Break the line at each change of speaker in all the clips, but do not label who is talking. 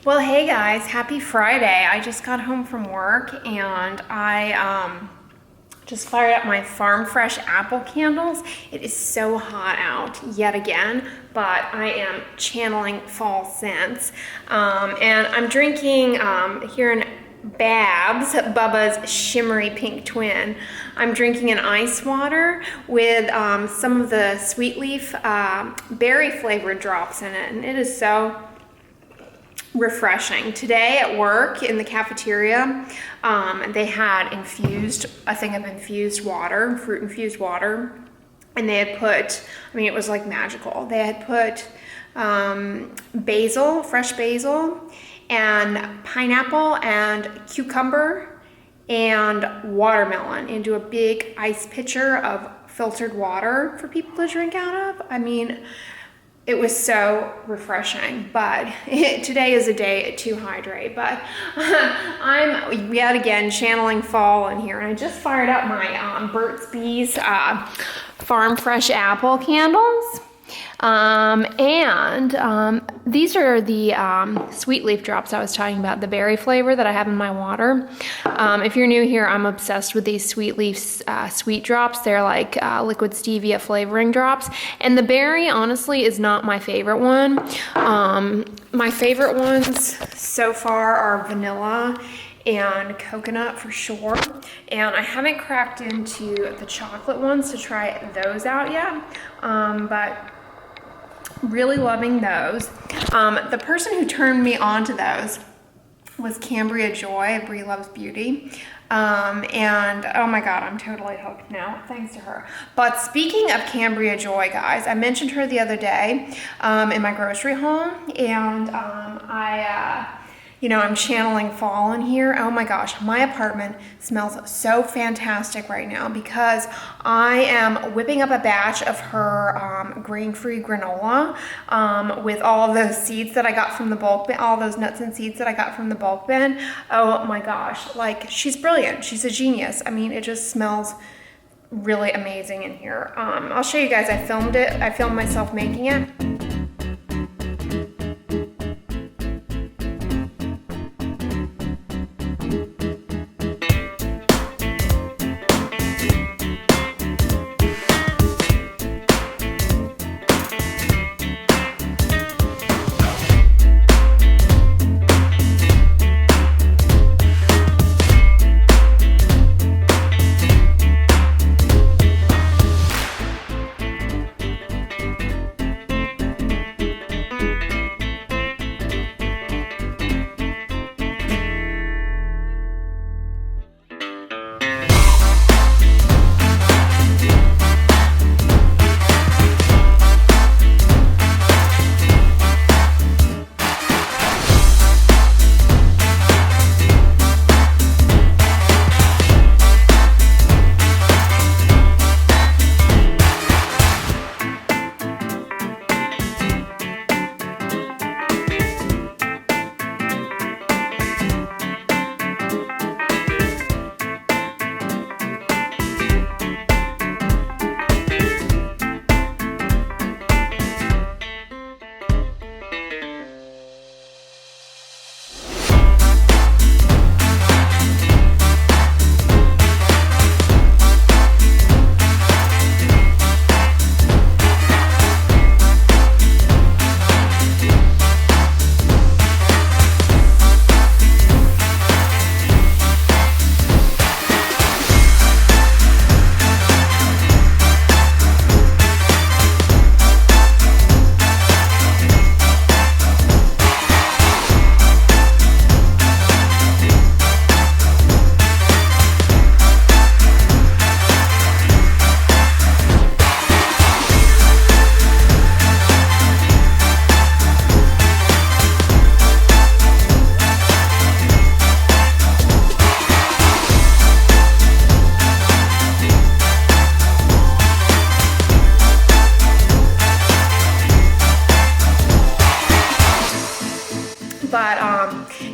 Well, hey guys, happy Friday. I just got home from work and I just fired up my Farm Fresh apple candles. It is so hot out yet again, but I am channeling fall scents. And I'm drinking here in Babs, Bubba's Shimmery Pink Twin. I'm drinking an ice water with some of the sweet leaf berry flavored drops in it, and it is so refreshing. Today at work in the cafeteria, they had a thing of infused water, fruit infused water, and they had put, I mean, it was like magical. They had put basil, fresh basil, and pineapple and cucumber and watermelon into a big ice pitcher of filtered water for people to drink out of. I mean, it was so refreshing, but today is a day to hydrate. But I'm yet again channeling fall in here, and I just fired up my Burt's Bees Farm Fresh apple candles. These are the sweet leaf drops I was talking about, the berry flavor that I have in my water. If you're new here, I'm obsessed with these sweet leaf sweet drops. They're like liquid stevia flavoring drops. And the berry, honestly, is not my favorite one. My favorite ones so far are vanilla and coconut for sure. And I haven't cracked into the chocolate ones to try those out yet. But really loving those. The person who turned me on to those was Cambria Joy, Brie Loves Beauty. And oh my God, I'm totally hooked now, thanks to her. But speaking of Cambria Joy, guys, I mentioned her the other day in my grocery haul, and I'm channeling fall in here. Oh my gosh, my apartment smells so fantastic right now because I am whipping up a batch of her grain-free granola with all of those seeds that I got from the bulk bin, all those nuts and seeds that I got from the bulk bin. Oh my gosh, like, she's brilliant. She's a genius. I mean, it just smells really amazing in here. I'll show you guys. I filmed it. I filmed myself making it.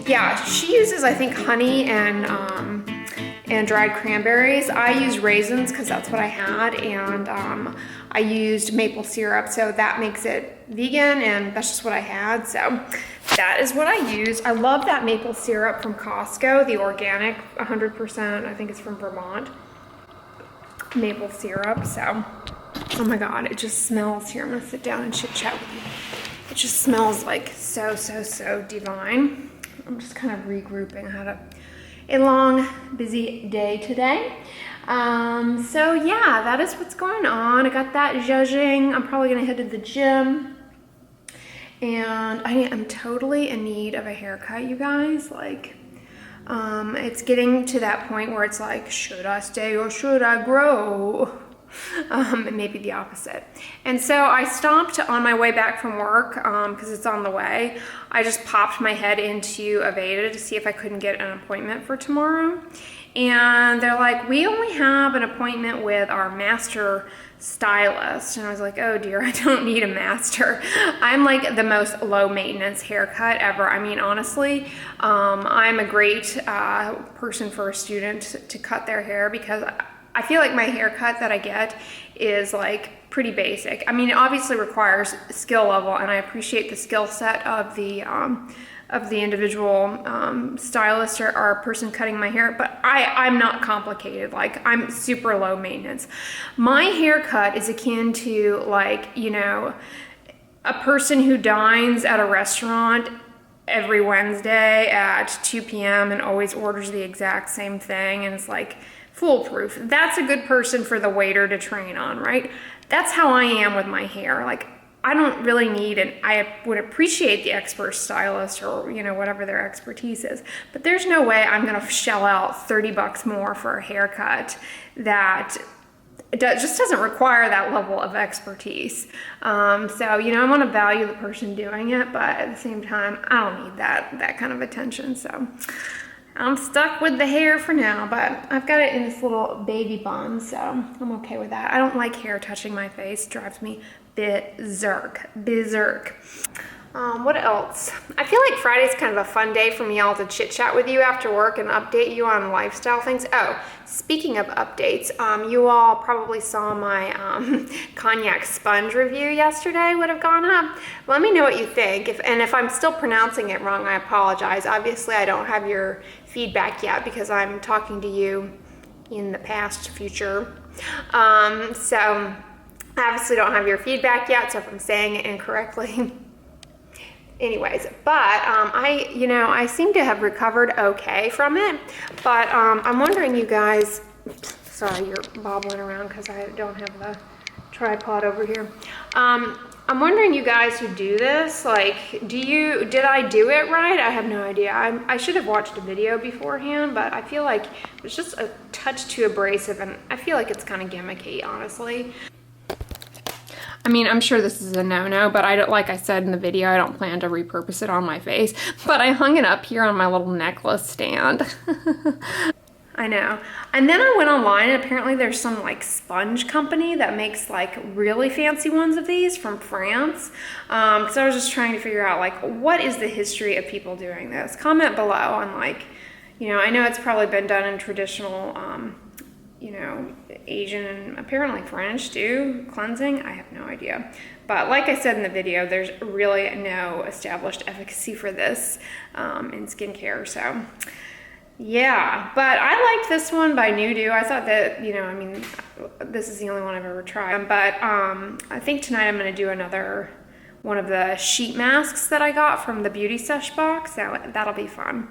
Yeah, she uses, I think, honey and dried cranberries. I use raisins because that's what I had, and I used maple syrup, so that makes it vegan, and that's just what I had. So that is what I use. I love that maple syrup from Costco, the organic, 100%, I think it's from Vermont, maple syrup. So, oh my God, it just smells. Here, I'm gonna sit down and chit chat with you. It just smells like so, so, so divine. I'm just kind of regrouping. I had a long, busy day today. So yeah, that is what's going on. I got that zhuzhing. I'm probably gonna head to the gym. And I am totally in need of a haircut, you guys. Like, it's getting to that point where it's like, should I stay or should I grow? Maybe the opposite. And so I stopped on my way back from work, because it's on the way. I just popped my head into a Vita to see if I couldn't get an appointment for tomorrow. And they're like, we only have an appointment with our master stylist. And I was like, oh dear, I don't need a master. I'm like the most low maintenance haircut ever. I mean, honestly, I'm a great person for a student to cut their hair, because I feel like my haircut that I get is like pretty basic. I mean, it obviously requires skill level, and I appreciate the skill set of the individual stylist or person cutting my hair, but I'm not complicated. Like, I'm super low maintenance. My haircut is akin to, like, you know, a person who dines at a restaurant every Wednesday at 2 p.m. and always orders the exact same thing, and it's like foolproof. That's a good person for the waiter to train on, right? That's how I am with my hair. Like, I don't really need, and I would appreciate the expert stylist or, you know, whatever their expertise is, but there's no way I'm gonna shell out 30 bucks more for a haircut that just doesn't require that level of expertise. So, you know, I wanna value the person doing it, but at the same time, I don't need that kind of attention. So I'm stuck with the hair for now, but I've got it in this little baby bun, so I'm okay with that. I don't like hair touching my face. It drives me berserk. What else? I feel like Friday's kind of a fun day for me all to chit chat with you after work and update you on lifestyle things. Oh, speaking of updates, you all probably saw my cognac sponge review yesterday would have gone up. Let me know what you think. And if I'm still pronouncing it wrong, I apologize. Obviously, I don't have your feedback yet because I'm talking to you in the past future. So I obviously don't have your feedback yet, so if I'm saying it incorrectly, anyways, but I seem to have recovered okay from it, but I'm wondering, you guys, sorry, you're bobbling around because I don't have the tripod over here. I'm wondering, you guys who do this, like, did I do it right? I have no idea. I should have watched a video beforehand, but I feel like it was just a touch too abrasive, and I feel like it's kind of gimmicky, honestly. I mean, I'm sure this is a no-no, but like I said in the video, I don't plan to repurpose it on my face, but I hung it up here on my little necklace stand. I know. And then I went online, and apparently there's some like sponge company that makes like really fancy ones of these from France. So I was just trying to figure out, like, what is the history of people doing this? Comment below on, like, you know, I know it's probably been done in traditional, you know, Asian and apparently French too, cleansing. I have no idea. But like I said in the video, there's really no established efficacy for this in skincare. So yeah, but I liked this one by Nudo. I thought that, you know, I mean, this is the only one I've ever tried. But I think tonight I'm going to do another one of the sheet masks that I got from the Beauty Sesh box. That'll be fun.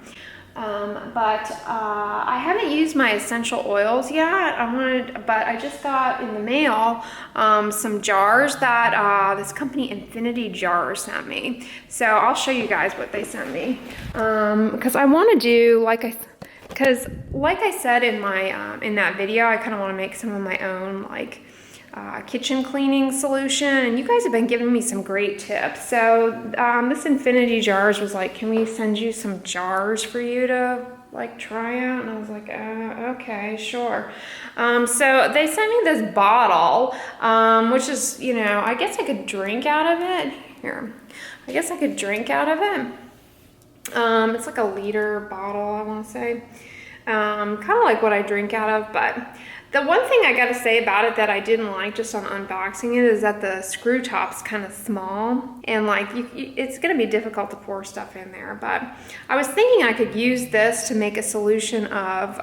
But I haven't used my essential oils yet. But I just got in the mail some jars that this company Infinity Jars sent me. So I'll show you guys what they sent me. Because I want to do like I said in my in that video, I kind of want to make some of my own like kitchen cleaning solution, and you guys have been giving me some great tips. So this Infinity Jars was like, can we send you some jars for you to like try out? And I was like, okay, sure. So they sent me this bottle, which is, you know, I guess I could drink out of it. Here, I guess I could drink out of it. It's like a liter bottle, I want to say. Kind of like what I drink out of, but The one thing I gotta say about it that I didn't like just on unboxing it is that the screw top's kind of small, and like it's gonna be difficult to pour stuff in there. But I was thinking I could use this to make a solution of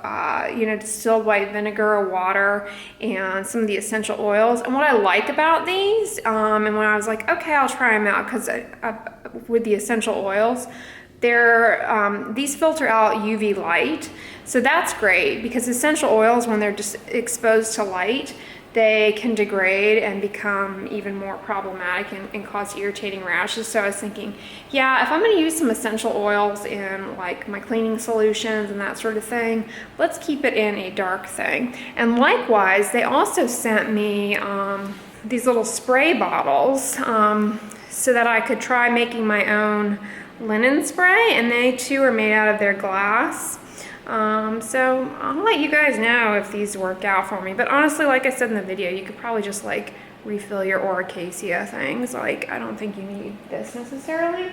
distilled white vinegar or water and some of the essential oils. And what I like about these, and when I was like, okay, I'll try them out, because with the essential oils, these filter out UV light, so that's great, because essential oils, when they're just exposed to light, they can degrade and become even more problematic and cause irritating rashes. So I was thinking, yeah, if I'm going to use some essential oils in like my cleaning solutions and that sort of thing, let's keep it in a dark thing. And likewise, they also sent me these little spray bottles so that I could try making my own linen spray, and they too are made out of their glass. So I'll let you guys know if these work out for me. But honestly, like I said in the video, you could probably just like refill your Oracacia things. Like, I don't think you need this necessarily.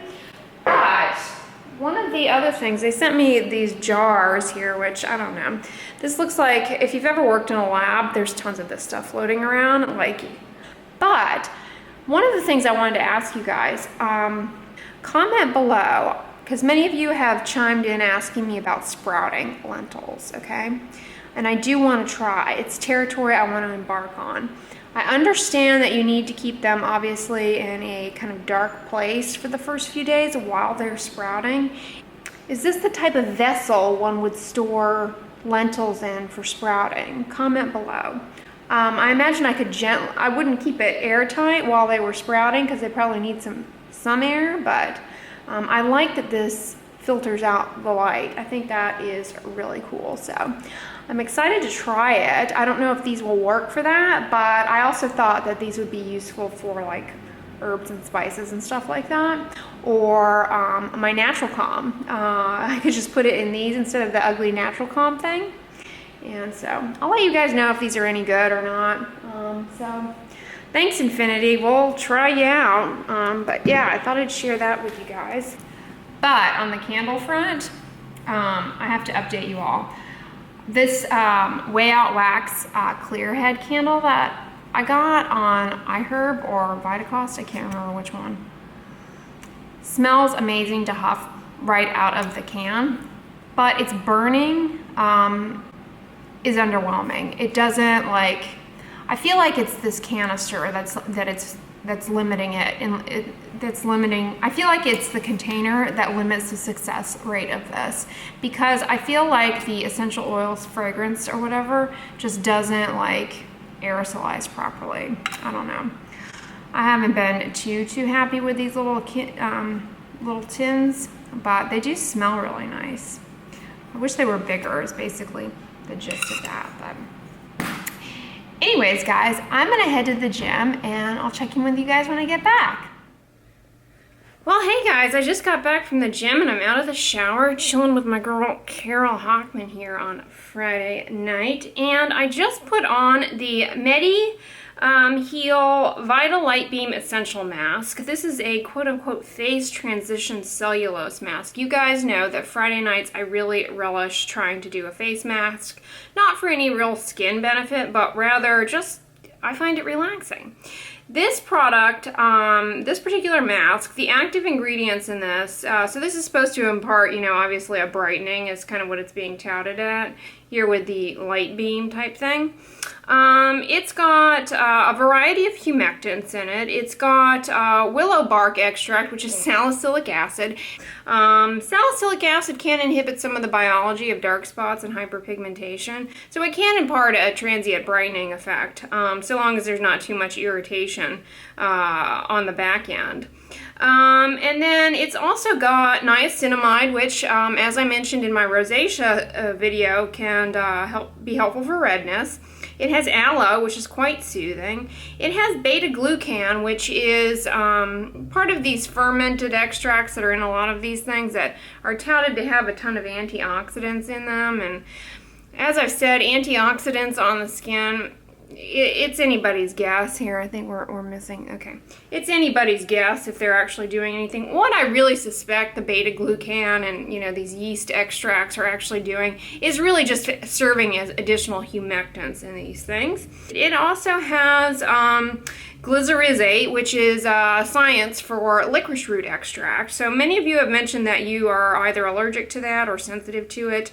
But one of the other things, they sent me these jars here, which I don't know. This looks like, if you've ever worked in a lab, there's tons of this stuff floating around. But one of the things I wanted to ask you guys, comment below, because many of you have chimed in asking me about sprouting lentils, okay? And I do want to try. It's territory I want to embark on. I understand that you need to keep them obviously in a kind of dark place for the first few days while they're sprouting. Is this the type of vessel one would store lentils in for sprouting? Comment below. I imagine I wouldn't keep it airtight while they were sprouting, because they probably need some air, but I like that this filters out the light. I think that is really cool. So I'm excited to try it. I don't know if these will work for that, but I also thought that these would be useful for like herbs and spices and stuff like that, or my natural calm. I could just put it in these instead of the ugly natural calm thing. And so I'll let you guys know if these are any good or not. So thanks, Infinity. We'll try you out. But yeah, I thought I'd share that with you guys. But on the candle front, I have to update you all. This Way Out Wax clear head candle that I got on iHerb or Vitacost, I can't remember which one. Smells amazing to huff right out of the can, but its burning is underwhelming. It doesn't like, I feel like it's this canister that's limiting it, and that's limiting. I feel like it's the container that limits the success rate of this, because I feel like the essential oils fragrance or whatever just doesn't like aerosolize properly. I don't know. I haven't been too happy with these little tins, but they do smell really nice. I wish they were bigger is basically the gist of that. But anyways, guys, I'm gonna head to the gym and I'll check in with you guys when I get back. Well, hey guys, I just got back from the gym and I'm out of the shower chilling with my girl Carol Hockman here on Friday night, and I just put on the MEDIHEAL Vita Light Beam Essential Mask. This is a quote-unquote phase transition cellulose mask. You guys know that Friday nights I really relish trying to do a face mask, not for any real skin benefit, but rather just I find it relaxing. This product, this particular mask, the active ingredients in this, so this is supposed to impart, you know, obviously a brightening is kind of what it's being touted at here with the light beam type thing. It's got a variety of humectants in it. It's got willow bark extract, which is salicylic acid. Salicylic acid can inhibit some of the biology of dark spots and hyperpigmentation, so it can impart a transient brightening effect, so long as there's not too much irritation on the back end. And then it's also got niacinamide, which, as I mentioned in my rosacea video, can be helpful for redness. It has aloe, which is quite soothing. It has beta-glucan, which is part of these fermented extracts that are in a lot of these things that are touted to have a ton of antioxidants in them. And as I've said, antioxidants on the skin it's anybody's guess here. I think we're missing, okay. It's anybody's guess if they're actually doing anything. What I really suspect the beta-glucan and, you know, these yeast extracts are actually doing is really just serving as additional humectants in these things. It also has glycerizate, which is science for licorice root extract. So many of you have mentioned that you are either allergic to that or sensitive to it.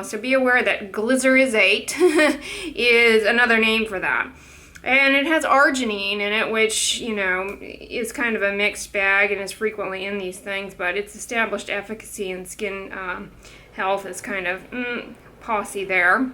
So be aware that glycerizate is another name for that. And it has arginine in it, which, you know, is kind of a mixed bag and is frequently in these things, but its established efficacy in skin health is kind of posse there.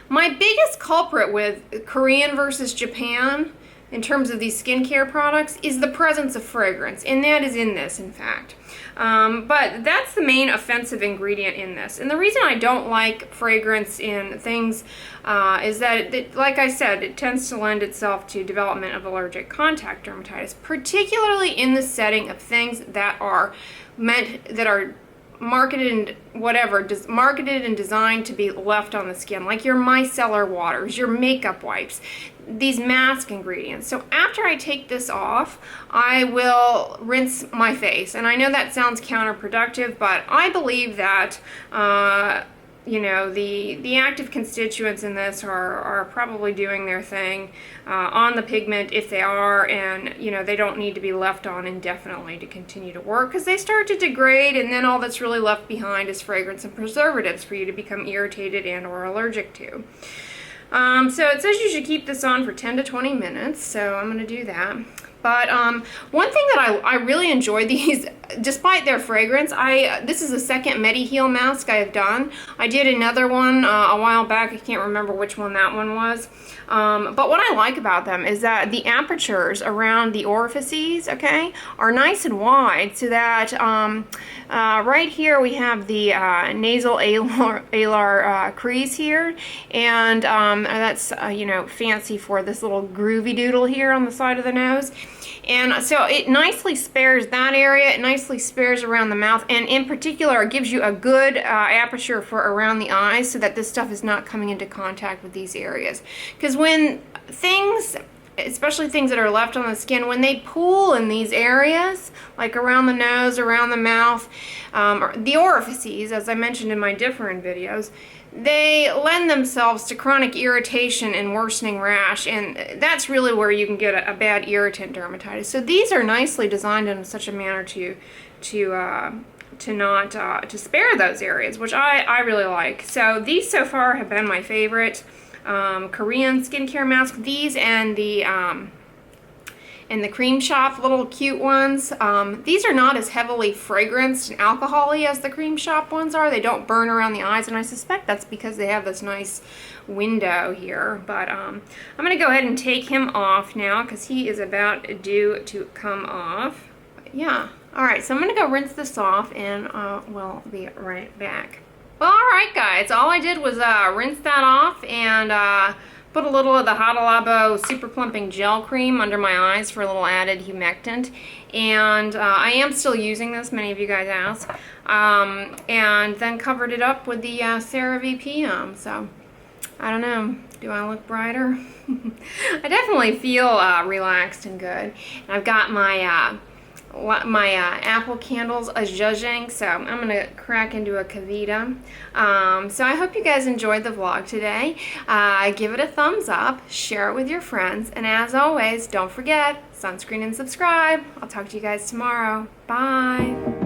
My biggest culprit with Korean versus Japan in terms of these skincare products is the presence of fragrance, and that is in this, in fact. But that's the main offensive ingredient in this. And the reason I don't like fragrance in things is that, like I said, it tends to lend itself to development of allergic contact dermatitis, particularly in the setting of things that are marketed and designed to be left on the skin, like your micellar waters, your makeup wipes, these mask ingredients. So after I take this off, I will rinse my face. And I know that sounds counterproductive, but I believe that you know, the active constituents in this are probably doing their thing on the pigment if they are, and you know, they don't need to be left on indefinitely to continue to work, because they start to degrade, and then all that's really left behind is fragrance and preservatives for you to become irritated and or allergic to. So it says you should keep this on for 10 to 20 minutes, so I'm going to do that. But one thing that I really enjoy these, despite their fragrance, this is the second MEDIHEAL mask I have done. I did another one a while back. I can't remember which one that one was. But what I like about them is that the apertures around the orifices, okay, are nice and wide, so that right here we have the nasal alar crease here, and that's you know, fancy for this little groovy doodle here on the side of the nose. And so it nicely spares that area, it nicely spares around the mouth, and in particular it gives you a good aperture for around the eyes, so that this stuff is not coming into contact with these areas. Because when things, especially things that are left on the skin, when they pool in these areas, like around the nose, around the mouth, the orifices, as I mentioned in my different videos, they lend themselves to chronic irritation and worsening rash, and that's really where you can get a bad irritant dermatitis. So these are nicely designed in such a manner to spare those areas, which I really like. So these so far have been my favorite Korean skincare mask. These and the Cream Shop little cute ones. These are not as heavily fragranced and alcohol-y as the Cream Shop ones are. They don't burn around the eyes, and I suspect that's because they have this nice window here. But I'm going to go ahead and take him off now, because he is about due to come off. But yeah. Alright, so I'm going to go rinse this off, and we'll be right back. Well, alright guys, all I did was rinse that off and put a little of the Hada Labo Super Plumping Gel Cream under my eyes for a little added humectant. And I am still using this, many of you guys ask. And then covered it up with the CeraVe PM. So, I don't know, do I look brighter? I definitely feel relaxed and good. And I've got my apple candles a zhuzhing, so I'm gonna crack into a kavita. So I hope you guys enjoyed the vlog today. Give it a thumbs up, share it with your friends, and as always, don't forget, sunscreen and subscribe. I'll talk to you guys tomorrow. Bye.